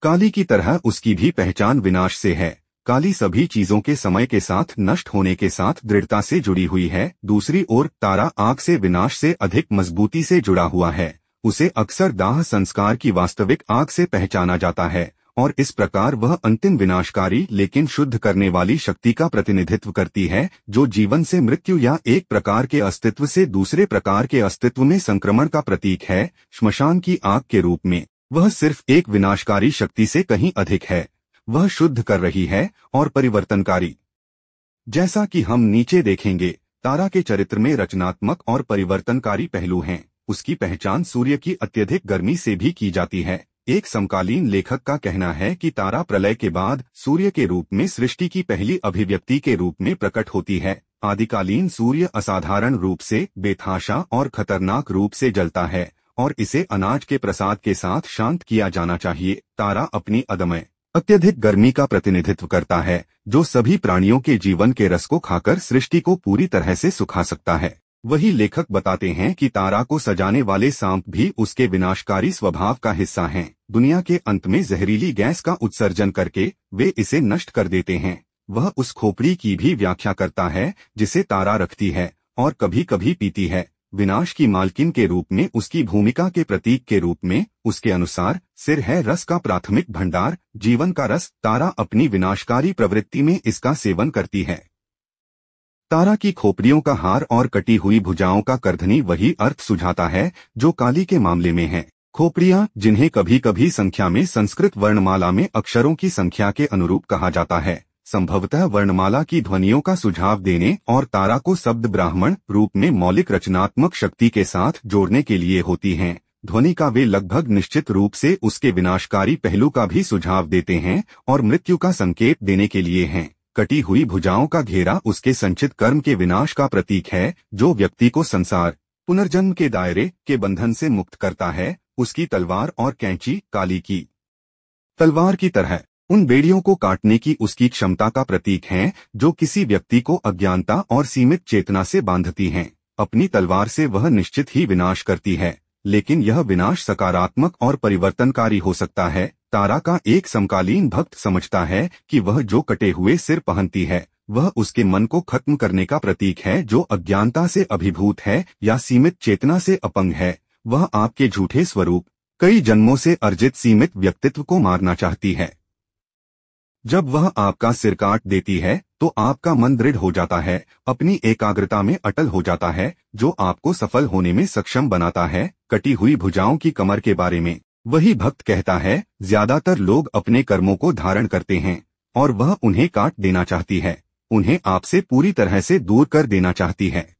काली की तरह उसकी भी पहचान विनाश से है। काली सभी चीजों के समय के साथ नष्ट होने के साथ दृढ़ता से जुड़ी हुई है। दूसरी ओर तारा आग से विनाश से अधिक मजबूती से जुड़ा हुआ है। उसे अक्सर दाह संस्कार की वास्तविक आग से पहचाना जाता है और इस प्रकार वह अंतिम विनाशकारी लेकिन शुद्ध करने वाली शक्ति का प्रतिनिधित्व करती है, जो जीवन से मृत्यु या एक प्रकार के अस्तित्व से दूसरे प्रकार के अस्तित्व में संक्रमण का प्रतीक है। श्मशान की आग के रूप में वह सिर्फ एक विनाशकारी शक्ति से कहीं अधिक है। वह शुद्ध कर रही है और परिवर्तनकारी। जैसा कि हम नीचे देखेंगे, तारा के चरित्र में रचनात्मक और परिवर्तनकारी पहलू हैं। उसकी पहचान सूर्य की अत्यधिक गर्मी से भी की जाती है। एक समकालीन लेखक का कहना है कि तारा प्रलय के बाद सूर्य के रूप में सृष्टि की पहली अभिव्यक्ति के रूप में प्रकट होती है। आदिकालीन सूर्य असाधारण रूप से बेतहाशा और खतरनाक रूप से जलता है और इसे अनाज के प्रसाद के साथ शांत किया जाना चाहिए। तारा अपनी अदम्य अत्यधिक गर्मी का प्रतिनिधित्व करता है, जो सभी प्राणियों के जीवन के रस को खाकर सृष्टि को पूरी तरह से सुखा सकता है। वही लेखक बताते हैं कि तारा को सजाने वाले सांप भी उसके विनाशकारी स्वभाव का हिस्सा हैं। दुनिया के अंत में जहरीली गैस का उत्सर्जन करके वे इसे नष्ट कर देते हैं। वह उस खोपड़ी की भी व्याख्या करता है जिसे तारा रखती है और कभी कभी पीती है। विनाश की मालकिन के रूप में उसकी भूमिका के प्रतीक के रूप में उसके अनुसार सिर है रस का प्राथमिक भंडार, जीवन का रस। तारा अपनी विनाशकारी प्रवृत्ति में इसका सेवन करती है। तारा की खोपड़ियों का हार और कटी हुई भुजाओं का कर्धनी वही अर्थ सुझाता है जो काली के मामले में है। खोपड़ियां, जिन्हें कभी कभी संख्या में संस्कृत वर्णमाला में अक्षरों की संख्या के अनुरूप कहा जाता है, संभवतः वर्णमाला की ध्वनियों का सुझाव देने और तारा को शब्द ब्राह्मण रूप में मौलिक रचनात्मक शक्ति के साथ जोड़ने के लिए होती हैं। ध्वनि का वे लगभग निश्चित रूप से उसके विनाशकारी पहलू का भी सुझाव देते हैं और मृत्यु का संकेत देने के लिए हैं। कटी हुई भुजाओं का घेरा उसके संचित कर्म के विनाश का प्रतीक है, जो व्यक्ति को संसार पुनर्जन्म के दायरे के बंधन से मुक्त करता है। उसकी तलवार और कैंची काली की तलवार की तरह उन बेड़ियों को काटने की उसकी क्षमता का प्रतीक हैं, जो किसी व्यक्ति को अज्ञानता और सीमित चेतना से बांधती हैं। अपनी तलवार से वह निश्चित ही विनाश करती है, लेकिन यह विनाश सकारात्मक और परिवर्तनकारी हो सकता है। तारा का एक समकालीन भक्त समझता है कि वह जो कटे हुए सिर पहनती है वह उसके मन को खत्म करने का प्रतीक है, जो अज्ञानता से अभिभूत है या सीमित चेतना से अपंग है। वह आपके झूठे स्वरूप, कई जन्मों से अर्जित सीमित व्यक्तित्व को मारना चाहती है। जब वह आपका सिर काट देती है तो आपका मन दृढ़ हो जाता है, अपनी एकाग्रता में अटल हो जाता है, जो आपको सफल होने में सक्षम बनाता है। कटी हुई भुजाओं की कमर के बारे में वही भक्त कहता है, ज्यादातर लोग अपने कर्मों को धारण करते हैं और वह उन्हें काट देना चाहती है, उन्हें आपसे पूरी तरह से दूर कर देना चाहती है।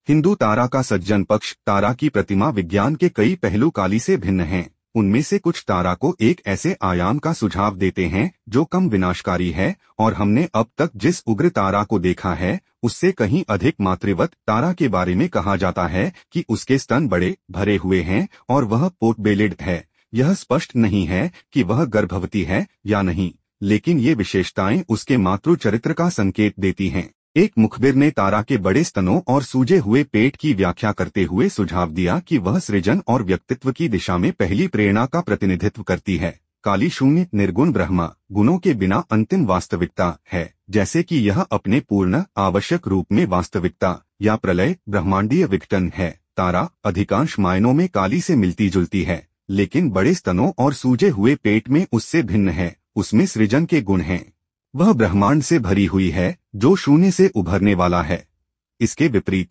हिंदू तारा का सज्जन पक्ष। तारा की प्रतिमा विज्ञान के कई पहलू काली से भिन्न हैं। उनमें से कुछ तारा को एक ऐसे आयाम का सुझाव देते हैं जो कम विनाशकारी है, और हमने अब तक जिस उग्र तारा को देखा है उससे कहीं अधिक मातृवत तारा के बारे में कहा जाता है कि उसके स्तन बड़े भरे हुए हैं और वह पोर्ट-बेलेड है। यह स्पष्ट नहीं है कि वह गर्भवती है या नहीं, लेकिन ये विशेषताएं उसके मातृ चरित्र का संकेत देती हैं। एक मुखबिर ने तारा के बड़े स्तनों और सूजे हुए पेट की व्याख्या करते हुए सुझाव दिया कि वह सृजन और व्यक्तित्व की दिशा में पहली प्रेरणा का प्रतिनिधित्व करती है। काली शून्य निर्गुण ब्रह्मा गुणों के बिना अंतिम वास्तविकता है, जैसे कि यह अपने पूर्ण आवश्यक रूप में वास्तविकता या प्रलय ब्रह्मांडीय विघटन है। तारा अधिकांश मायनों में काली से मिलती जुलती है, लेकिन बड़े स्तनों और सूजे हुए पेट में उससे भिन्न है। उसमें सृजन के गुण हैं। वह ब्रह्मांड से भरी हुई है जो शून्य से उभरने वाला है। इसके विपरीत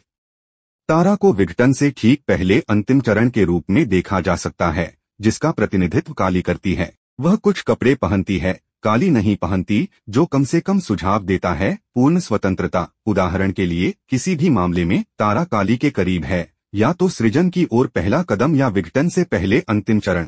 तारा को विघटन से ठीक पहले अंतिम चरण के रूप में देखा जा सकता है, जिसका प्रतिनिधित्व काली करती है। वह कुछ कपड़े पहनती है, काली नहीं पहनती, जो कम से कम सुझाव देता है पूर्ण स्वतंत्रता। उदाहरण के लिए, किसी भी मामले में तारा काली के करीब है, या तो सृजन की ओर पहला कदम या विघटन से पहले अंतिम चरण।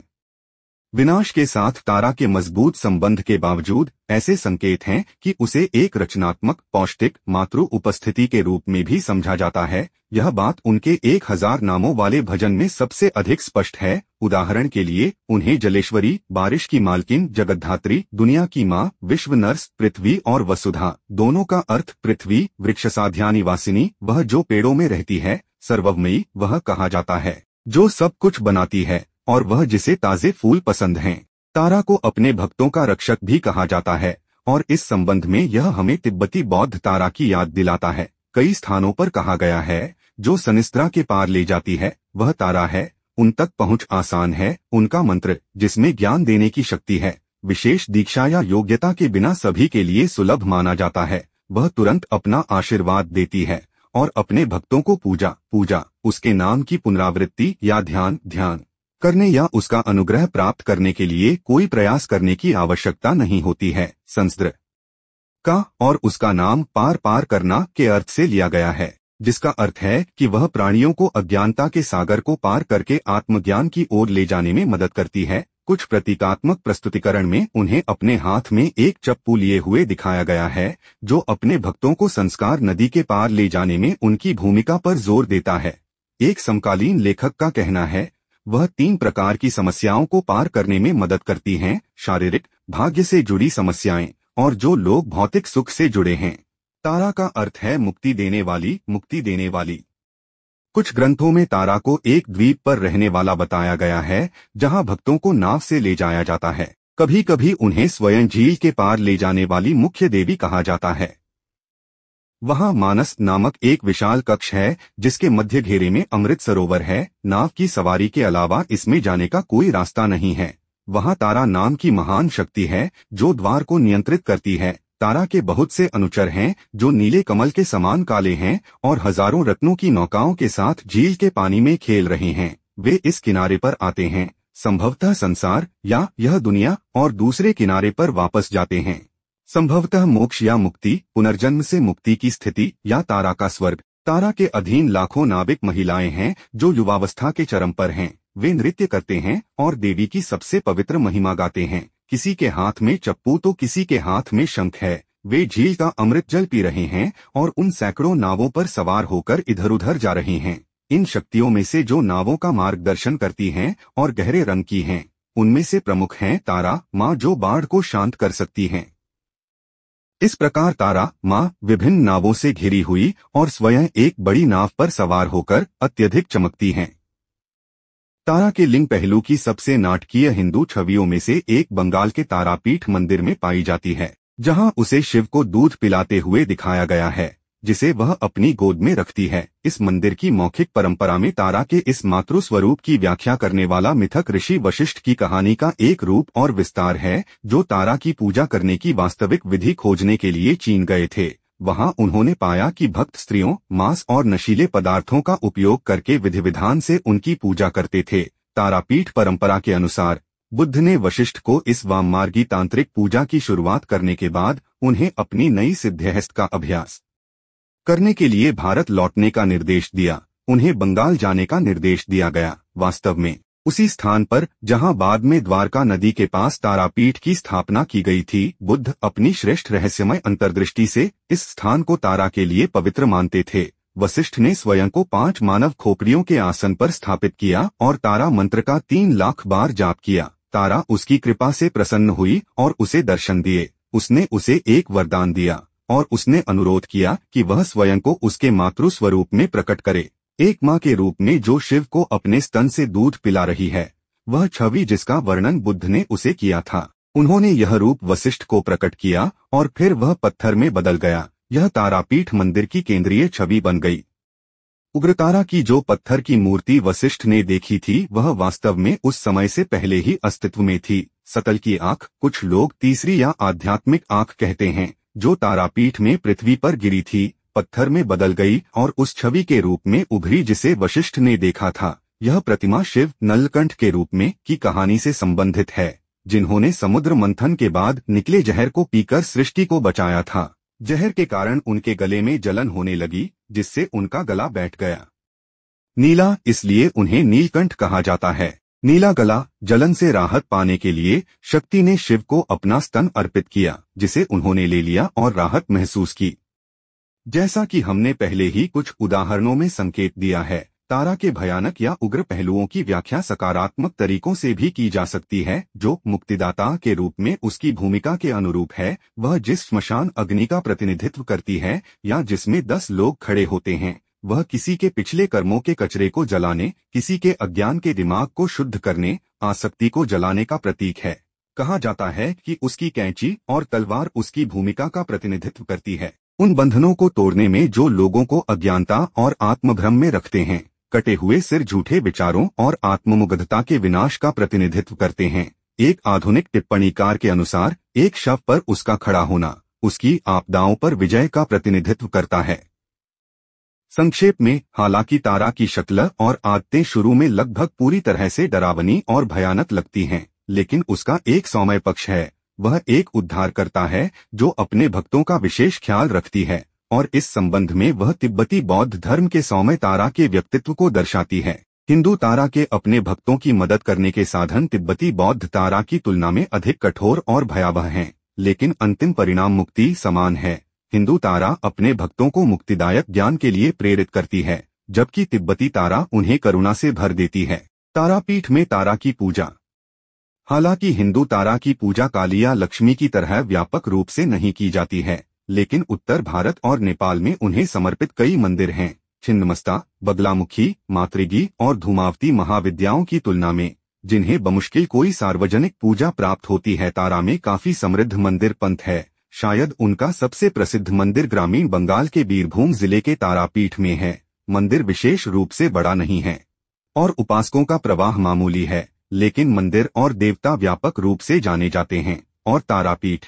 विनाश के साथ तारा के मजबूत संबंध के बावजूद ऐसे संकेत हैं कि उसे एक रचनात्मक पौष्टिक मातृ उपस्थिति के रूप में भी समझा जाता है। यह बात उनके 1000 नामों वाले भजन में सबसे अधिक स्पष्ट है। उदाहरण के लिए, उन्हें जलेश्वरी, बारिश की मालकिन, जगद्धात्री, दुनिया की माँ, विश्व नर्स, पृथ्वी और वसुधा, दोनों का अर्थ पृथ्वी, वृक्षसाध्या निवासिनी, वह जो पेड़ों में रहती है, सर्वमयी, वह कहा जाता है जो सब कुछ बनाती है, और वह जिसे ताजे फूल पसंद हैं। तारा को अपने भक्तों का रक्षक भी कहा जाता है, और इस संबंध में यह हमें तिब्बती बौद्ध तारा की याद दिलाता है। कई स्थानों पर कहा गया है, जो सनिस्त्रा के पार ले जाती है, वह तारा है, उन तक पहुंच आसान है। उनका मंत्र, जिसमें ज्ञान देने की शक्ति है, विशेष दीक्षा या योग्यता के बिना सभी के लिए सुलभ माना जाता है। वह तुरंत अपना आशीर्वाद देती है और अपने भक्तों को पूजा उसके नाम की पुनरावृत्ति या ध्यान करने या उसका अनुग्रह प्राप्त करने के लिए कोई प्रयास करने की आवश्यकता नहीं होती है। संस्कृत का और उसका नाम पार करना के अर्थ से लिया गया है, जिसका अर्थ है कि वह प्राणियों को अज्ञानता के सागर को पार करके आत्मज्ञान की ओर ले जाने में मदद करती है। कुछ प्रतीकात्मक प्रस्तुतिकरण में उन्हें अपने हाथ में एक चप्पू लिए हुए दिखाया गया है, जो अपने भक्तों को संस्कार नदी के पार ले जाने में उनकी भूमिका पर जोर देता है। एक समकालीन लेखक का कहना है, वह 3 प्रकार की समस्याओं को पार करने में मदद करती हैं: शारीरिक, भाग्य से जुड़ी समस्याएं और जो लोग भौतिक सुख से जुड़े हैं। तारा का अर्थ है मुक्ति देने वाली। कुछ ग्रंथों में तारा को एक द्वीप पर रहने वाला बताया गया है, जहां भक्तों को नाव से ले जाया जाता है। कभी कभी उन्हें स्वयं झील के पार ले जाने वाली मुख्य देवी कहा जाता है। वहां मानस नामक एक विशाल कक्ष है, जिसके मध्य घेरे में अमृत सरोवर है। नाव की सवारी के अलावा इसमें जाने का कोई रास्ता नहीं है। वहां तारा नाम की महान शक्ति है, जो द्वार को नियंत्रित करती है। तारा के बहुत से अनुचर हैं, जो नीले कमल के समान काले हैं और हजारों रत्नों की नौकाओं के साथ झील के पानी में खेल रहे हैं। वे इस किनारे पर आते हैं, संभवतः संसार या यह दुनिया, और दूसरे किनारे पर वापस जाते हैं, संभवतः मोक्ष या मुक्ति, पुनर्जन्म से मुक्ति की स्थिति, या तारा का स्वर्ग। तारा के अधीन लाखों नाविक महिलाएं हैं, जो युवावस्था के चरम पर हैं। वे नृत्य करते हैं और देवी की सबसे पवित्र महिमा गाते हैं। किसी के हाथ में चप्पू तो किसी के हाथ में शंख है। वे झील का अमृत जल पी रहे हैं और उन सैकड़ों नावों पर सवार होकर इधर उधर जा रहे हैं। इन शक्तियों में से जो नावों का मार्गदर्शन करती हैं और गहरे रंग की हैं, उनमें से प्रमुख हैं तारा माँ, जो बाढ़ को शांत कर सकती हैं। इस प्रकार तारा माँ विभिन्न नावों से घिरी हुई और स्वयं एक बड़ी नाव पर सवार होकर अत्यधिक चमकती हैं। तारा के लिंग पहलू की सबसे नाटकीय हिंदू छवियों में से एक बंगाल के तारापीठ मंदिर में पाई जाती है, जहां उसे शिव को दूध पिलाते हुए दिखाया गया है, जिसे वह अपनी गोद में रखती है। इस मंदिर की मौखिक परंपरा में तारा के इस मातृ स्वरूप की व्याख्या करने वाला मिथक ऋषि वशिष्ठ की कहानी का एक रूप और विस्तार है, जो तारा की पूजा करने की वास्तविक विधि खोजने के लिए चीन गए थे। वहां उन्होंने पाया कि भक्त स्त्रियों, मांस और नशीले पदार्थों का उपयोग करके विधि विधान से उनकी पूजा करते थे। तारापीठ परंपरा के अनुसार बुद्ध ने वशिष्ठ को इस वाममार्गी तांत्रिक पूजा की शुरुआत करने के बाद उन्हें अपनी नई सिद्धहस्त का अभ्यास करने के लिए भारत लौटने का निर्देश दिया। उन्हें बंगाल जाने का निर्देश दिया गया। वास्तव में उसी स्थान पर जहां बाद में द्वारका नदी के पास तारापीठ की स्थापना की गई थी, बुद्ध अपनी श्रेष्ठ रहस्यमय अंतर्दृष्टि से इस स्थान को तारा के लिए पवित्र मानते थे। वशिष्ठ ने स्वयं को 5 मानव खोपड़ियों के आसन पर स्थापित किया और तारा मंत्र का 3 लाख बार जाप किया। तारा उसकी कृपा से प्रसन्न हुई और उसे दर्शन दिए। उसने उसे एक वरदान दिया और उसने अनुरोध किया कि वह स्वयं को उसके मातृ स्वरूप में प्रकट करे, एक माँ के रूप में जो शिव को अपने स्तन से दूध पिला रही है। वह छवि जिसका वर्णन बुद्ध ने उसे किया था। उन्होंने यह रूप वशिष्ठ को प्रकट किया और फिर वह पत्थर में बदल गया। यह तारापीठ मंदिर की केंद्रीय छवि बन गई। उग्रतारा की जो पत्थर की मूर्ति वशिष्ठ ने देखी थी, वह वास्तव में उस समय से पहले ही अस्तित्व में थी। सतल की आंख, कुछ लोग तीसरी या आध्यात्मिक आंख कहते हैं, जो तारापीठ में पृथ्वी पर गिरी थी, पत्थर में बदल गई और उस छवि के रूप में उभरी जिसे वशिष्ठ ने देखा था। यह प्रतिमा शिव नलकंठ के रूप में की कहानी से संबंधित है, जिन्होंने समुद्र मंथन के बाद निकले जहर को पीकर सृष्टि को बचाया था। जहर के कारण उनके गले में जलन होने लगी, जिससे उनका गला बैठ गया। नीला, इसलिए उन्हें नीलकंठ कहा जाता है। नीला गला, जलन से राहत पाने के लिए शक्ति ने शिव को अपना स्तन अर्पित किया, जिसे उन्होंने ले लिया और राहत महसूस की। जैसा कि हमने पहले ही कुछ उदाहरणों में संकेत दिया है, तारा के भयानक या उग्र पहलुओं की व्याख्या सकारात्मक तरीकों से भी की जा सकती है, जो मुक्तिदाता के रूप में उसकी भूमिका के अनुरूप है। वह जिस श्मशान अग्नि का प्रतिनिधित्व करती है या जिसमें 10 लोग खड़े होते हैं, वह किसी के पिछले कर्मों के कचरे को जलाने, किसी के अज्ञान के दिमाग को शुद्ध करने, आसक्ति को जलाने का प्रतीक है। कहा जाता है कि उसकी कैंची और तलवार उसकी भूमिका का प्रतिनिधित्व करती है, उन बंधनों को तोड़ने में जो लोगों को अज्ञानता और आत्मभ्रम में रखते हैं। कटे हुए सिर झूठे विचारों और आत्ममुग्धता के विनाश का प्रतिनिधित्व करते हैं। एक आधुनिक टिप्पणीकार के अनुसार एक शव पर उसका खड़ा होना उसकी आपदाओं पर विजय का प्रतिनिधित्व करता है। संक्षेप में, हालांकि तारा की शक्ल और आदतें शुरू में लगभग पूरी तरह से डरावनी और भयानक लगती हैं, लेकिन उसका एक सौम्य पक्ष है। वह एक उद्धारकर्ता है जो अपने भक्तों का विशेष ख्याल रखती है, और इस संबंध में वह तिब्बती बौद्ध धर्म के सौम्य तारा के व्यक्तित्व को दर्शाती है। हिंदू तारा के अपने भक्तों की मदद करने के साधन तिब्बती बौद्ध तारा की तुलना में अधिक कठोर और भयावह हैं, लेकिन अंतिम परिणाम मुक्ति समान है। हिंदू तारा अपने भक्तों को मुक्तिदायक ज्ञान के लिए प्रेरित करती है, जबकि तिब्बती तारा उन्हें करुणा से भर देती है। तारापीठ में तारा की पूजा। हालांकि हिंदू तारा की पूजा काली या लक्ष्मी की तरह व्यापक रूप से नहीं की जाती है, लेकिन उत्तर भारत और नेपाल में उन्हें समर्पित कई मंदिर हैं। छिन्नमस्ता, बगलामुखी, मातृगी और धूमावती महाविद्याओं की तुलना में, जिन्हें बमुश्किल कोई सार्वजनिक पूजा प्राप्त होती है, तारा में काफी समृद्ध मंदिर पंथ है। शायद उनका सबसे प्रसिद्ध मंदिर ग्रामीण बंगाल के बीरभूम जिले के तारापीठ में है। मंदिर विशेष रूप से बड़ा नहीं है और उपासकों का प्रवाह मामूली है, लेकिन मंदिर और देवता व्यापक रूप से जाने जाते हैं और तारापीठ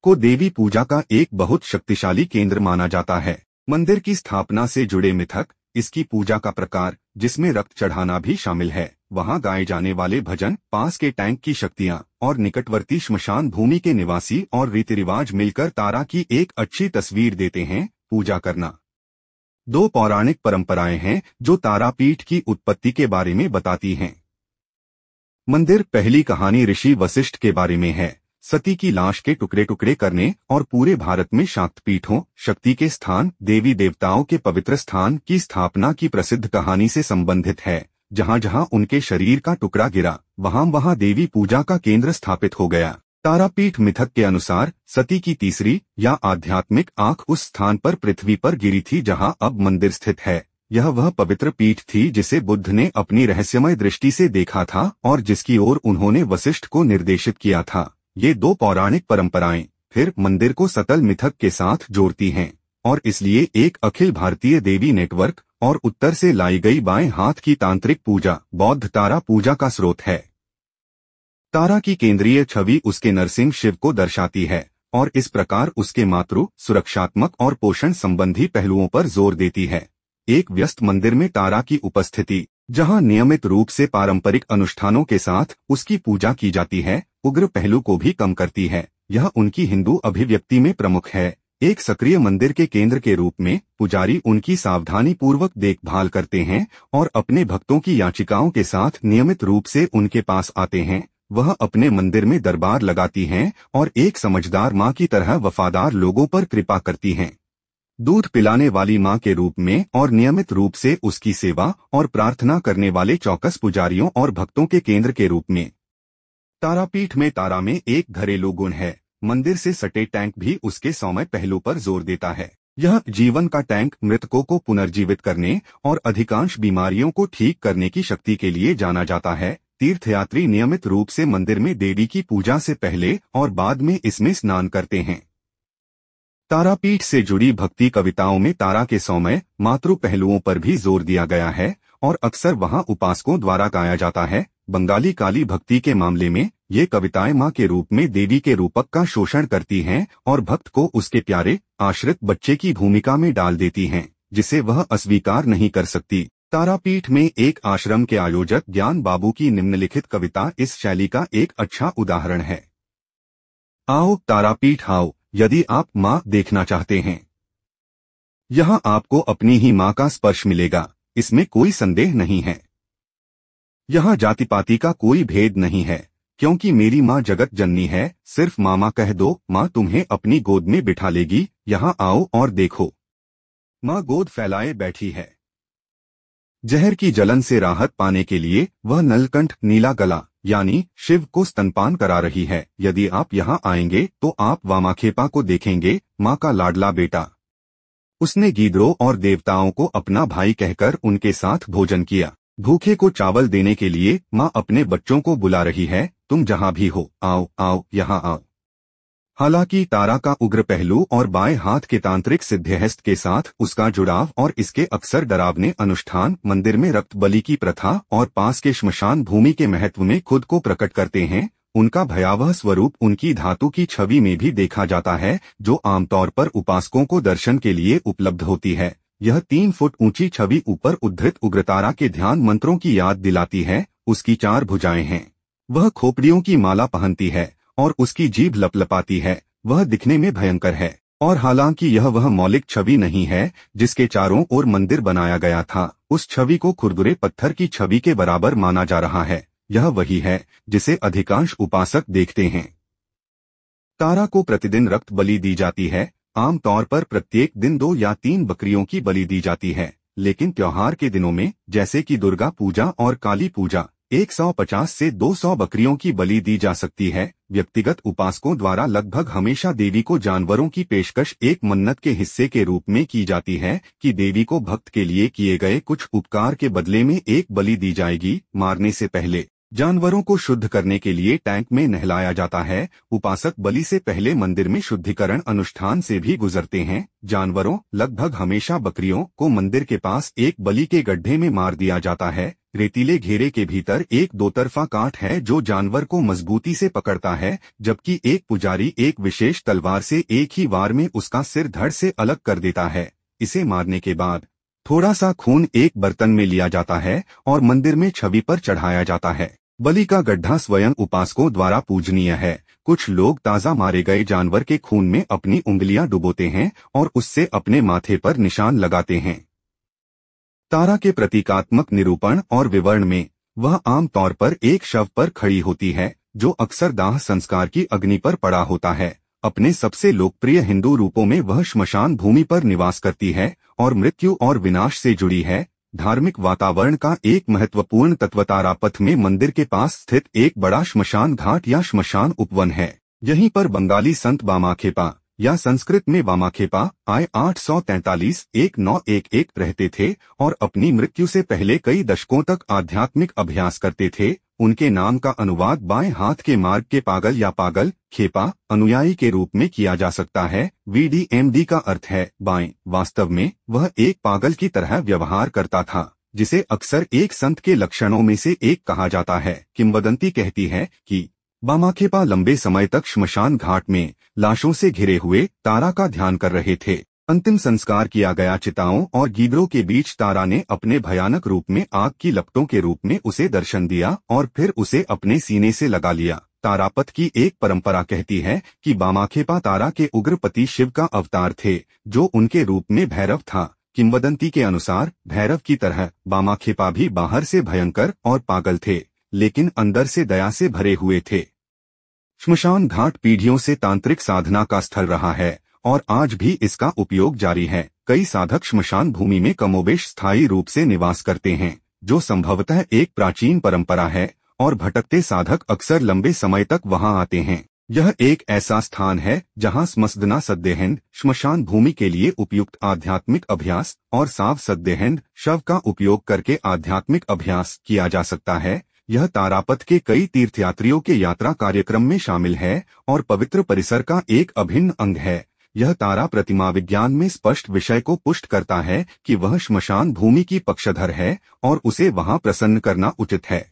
को देवी पूजा का एक बहुत शक्तिशाली केंद्र माना जाता है। मंदिर की स्थापना से जुड़े मिथक, इसकी पूजा का प्रकार जिसमें रक्त चढ़ाना भी शामिल है, वहां गाए जाने वाले भजन, पास के टैंक की शक्तियां और निकटवर्ती श्मशान भूमि के निवासी और रीति रिवाज मिलकर तारा की एक अच्छी तस्वीर देते हैं। पूजा करना। दो पौराणिक परंपराएं हैं जो तारापीठ की उत्पत्ति के बारे में बताती हैं। मंदिर पहली कहानी ऋषि वशिष्ठ के बारे में है। सती की लाश के टुकड़े टुकड़े करने और पूरे भारत में शक्तिपीठों, शक्ति के स्थान, देवी देवताओं के पवित्र स्थान की स्थापना की प्रसिद्ध कहानी से संबंधित है। जहां जहां उनके शरीर का टुकड़ा गिरा, वहां वहां देवी पूजा का केंद्र स्थापित हो गया। तारापीठ मिथक के अनुसार सती की तीसरी या आध्यात्मिक आंख उस स्थान पर पृथ्वी पर गिरी थी जहां अब मंदिर स्थित है। यह वह पवित्र पीठ थी जिसे बुद्ध ने अपनी रहस्यमय दृष्टि से देखा था और जिसकी ओर उन्होंने वशिष्ठ को निर्देशित किया था। ये दो पौराणिक परंपराएं फिर मंदिर को सतल मिथक के साथ जोड़ती हैं और इसलिए एक अखिल भारतीय देवी नेटवर्क और उत्तर से लाई गई बाएं हाथ की तांत्रिक पूजा बौद्ध तारा पूजा का स्रोत है। तारा की केंद्रीय छवि उसके नरसिंह शिव को दर्शाती है और इस प्रकार उसके मातृ, सुरक्षात्मक और पोषण संबंधी पहलुओं पर जोर देती है। एक व्यस्त मंदिर में तारा की उपस्थिति, जहां नियमित रूप से पारंपरिक अनुष्ठानों के साथ उसकी पूजा की जाती है, उग्र पहलू को भी कम करती है। यह उनकी हिंदू अभिव्यक्ति में प्रमुख है। एक सक्रिय मंदिर के केंद्र के रूप में पुजारी उनकी सावधानी पूर्वक देखभाल करते हैं और अपने भक्तों की याचिकाओं के साथ नियमित रूप से उनके पास आते हैं। वह अपने मंदिर में दरबार लगाती हैं और एक समझदार माँ की तरह वफादार लोगों पर कृपा करती हैं। दूध पिलाने वाली माँ के रूप में और नियमित रूप से उसकी सेवा और प्रार्थना करने वाले चौकस पुजारियों और भक्तों के केंद्र के रूप में। तारापीठ में तारा में एक घरेलू गुण है। मंदिर से सटे टैंक भी उसके सौम्य पहलू पर जोर देता है। यह जीवन का टैंक मृतकों को पुनर्जीवित करने और अधिकांश बीमारियों को ठीक करने की शक्ति के लिए जाना जाता है। तीर्थयात्री नियमित रूप से मंदिर में देवी की पूजा से पहले और बाद में इसमें स्नान करते हैं। तारापीठ से जुड़ी भक्ति कविताओं में तारा के सौम्य मातृ पहलुओं पर भी जोर दिया गया है और अक्सर वहां उपासकों द्वारा गाया जाता है। बंगाली काली भक्ति के मामले में ये कविताएं मां के रूप में देवी के रूपक का शोषण करती हैं और भक्त को उसके प्यारे आश्रित बच्चे की भूमिका में डाल देती हैं, जिसे वह अस्वीकार नहीं कर सकती। तारापीठ में एक आश्रम के आयोजक ज्ञान बाबू की निम्नलिखित कविता इस शैली का एक अच्छा उदाहरण है। आओ तारापीठ आओ, यदि आप माँ देखना चाहते हैं। यहाँ आपको अपनी ही माँ का स्पर्श मिलेगा, इसमें कोई संदेह नहीं है। यहाँ जाति पाति का कोई भेद नहीं है, क्योंकि मेरी माँ जगत जननी है। सिर्फ मामा कह दो, माँ तुम्हें अपनी गोद में बिठा लेगी। यहाँ आओ और देखो, माँ गोद फैलाए बैठी है। जहर की जलन से राहत पाने के लिए वह नलकंठ नीला गला यानी शिव को स्तनपान करा रही है। यदि आप यहाँ आएंगे तो आप वामाखेपा को देखेंगे, माँ का लाडला बेटा। उसने गीदड़ों और देवताओं को अपना भाई कहकर उनके साथ भोजन किया। भूखे को चावल देने के लिए माँ अपने बच्चों को बुला रही है। तुम जहाँ भी हो, आओ आओ यहाँ आओ। हालांकि तारा का उग्र पहलू और बाएं हाथ के तांत्रिक सिद्धहस्त के साथ उसका जुड़ाव और इसके अक्सर डरावने अनुष्ठान मंदिर में रक्त बलि की प्रथा और पास के श्मशान भूमि के महत्व में खुद को प्रकट करते हैं। उनका भयावह स्वरूप उनकी धातु की छवि में भी देखा जाता है, जो आमतौर पर उपासकों को दर्शन के लिए उपलब्ध होती है। यह 3 फुट ऊंची छवि ऊपर उद्धृत उग्रतारा के ध्यान मंत्रों की याद दिलाती है। उसकी 4 भुजाएं हैं। वह खोपड़ियों की माला पहनती है और उसकी जीभ लपलपाती है। वह दिखने में भयंकर है। और हालांकि यह वह मौलिक छवि नहीं है जिसके चारों ओर मंदिर बनाया गया था, उस छवि को खुरदुरे पत्थर की छवि के बराबर माना जा रहा है। यह वही है जिसे अधिकांश उपासक देखते हैं। तारा को प्रतिदिन रक्त बलि दी जाती है। आमतौर पर प्रत्येक दिन 2 या 3 बकरियों की बलि दी जाती है, लेकिन त्योहार के दिनों में जैसे कि दुर्गा पूजा और काली पूजा 150 से 200 बकरियों की बलि दी जा सकती है। व्यक्तिगत उपासकों द्वारा लगभग हमेशा देवी को जानवरों की पेशकश एक मन्नत के हिस्से के रूप में की जाती है कि देवी को भक्त के लिए किए गए कुछ उपकार के बदले में एक बलि दी जाएगी। मारने से पहले जानवरों को शुद्ध करने के लिए टैंक में नहलाया जाता है। उपासक बलि से पहले मंदिर में शुद्धिकरण अनुष्ठान से भी गुजरते हैं। जानवरों, लगभग हमेशा बकरियों, को मंदिर के पास एक बलि के गड्ढे में मार दिया जाता है। रेतीले घेरे के भीतर एक 2 तरफा कांट है जो जानवर को मजबूती से पकड़ता है, जबकि एक पुजारी एक विशेष तलवार से एक ही वार में उसका सिर धड़ से अलग कर देता है। इसे मारने के बाद थोड़ा सा खून एक बर्तन में लिया जाता है और मंदिर में छवि पर चढ़ाया जाता है। बलि का गड्ढा स्वयं उपासकों द्वारा पूजनीय है। कुछ लोग ताजा मारे गए जानवर के खून में अपनी उंगलियां डुबोते हैं और उससे अपने माथे पर निशान लगाते हैं। तारा के प्रतीकात्मक निरूपण और विवरण में वह आमतौर पर एक शव पर खड़ी होती है, जो अक्सर दाह संस्कार की अग्नि पर पड़ा होता है। अपने सबसे लोकप्रिय हिंदू रूपों में वह श्मशान भूमि पर निवास करती है और मृत्यु और विनाश से जुड़ी है। धार्मिक वातावरण का एक महत्वपूर्ण तत्व तारापथ में मंदिर के पास स्थित एक बड़ा श्मशान घाट या श्मशान उपवन है। यहीं पर बंगाली संत वामाखेपा या संस्कृत में वामाखेपा आय 843-1911 रहते थे और अपनी मृत्यु से पहले कई दशकों तक आध्यात्मिक अभ्यास करते थे। उनके नाम का अनुवाद बाएं हाथ के मार्ग के पागल या पागल खेपा अनुयायी के रूप में किया जा सकता है। VDMD का अर्थ है बाएं। वास्तव में वह एक पागल की तरह व्यवहार करता था, जिसे अक्सर एक संत के लक्षणों में से एक कहा जाता है। किंवदंती कहती है कि वामाखेपा लंबे समय तक श्मशान घाट में लाशों से घिरे हुए तारा का ध्यान कर रहे थे। अंतिम संस्कार किया गया चिताओं और गीदड़ों के बीच तारा ने अपने भयानक रूप में आग की लपटों के रूप में उसे दर्शन दिया और फिर उसे अपने सीने से लगा लिया। तारापथ की एक परंपरा कहती है कि वामाखेपा तारा के उग्र पति शिव का अवतार थे, जो उनके रूप में भैरव था। किंवदंती के अनुसार भैरव की तरह वामाखेपा भी बाहर से भयंकर और पागल थे, लेकिन अंदर से दया से भरे हुए थे। श्मशान घाट पीढ़ियों से तांत्रिक साधना का स्थल रहा है और आज भी इसका उपयोग जारी है। कई साधक श्मशान भूमि में कमोबेश स्थायी रूप से निवास करते हैं, जो संभवतः एक प्राचीन परंपरा है, और भटकते साधक अक्सर लंबे समय तक वहां आते हैं। यह एक ऐसा स्थान है जहां स्मसदना सद्देहंड श्मशान भूमि के लिए उपयुक्त आध्यात्मिक अभ्यास और साव सद्देहंड शव का उपयोग करके आध्यात्मिक अभ्यास किया जा सकता है। यह तारापथ के कई तीर्थयात्रियों के यात्रा कार्यक्रम में शामिल है और पवित्र परिसर का एक अभिन्न अंग है। यह तारा प्रतिमा विज्ञान में स्पष्ट विषय को पुष्ट करता है कि वह श्मशान भूमि की पक्षधर है और उसे वहां प्रसन्न करना उचित है।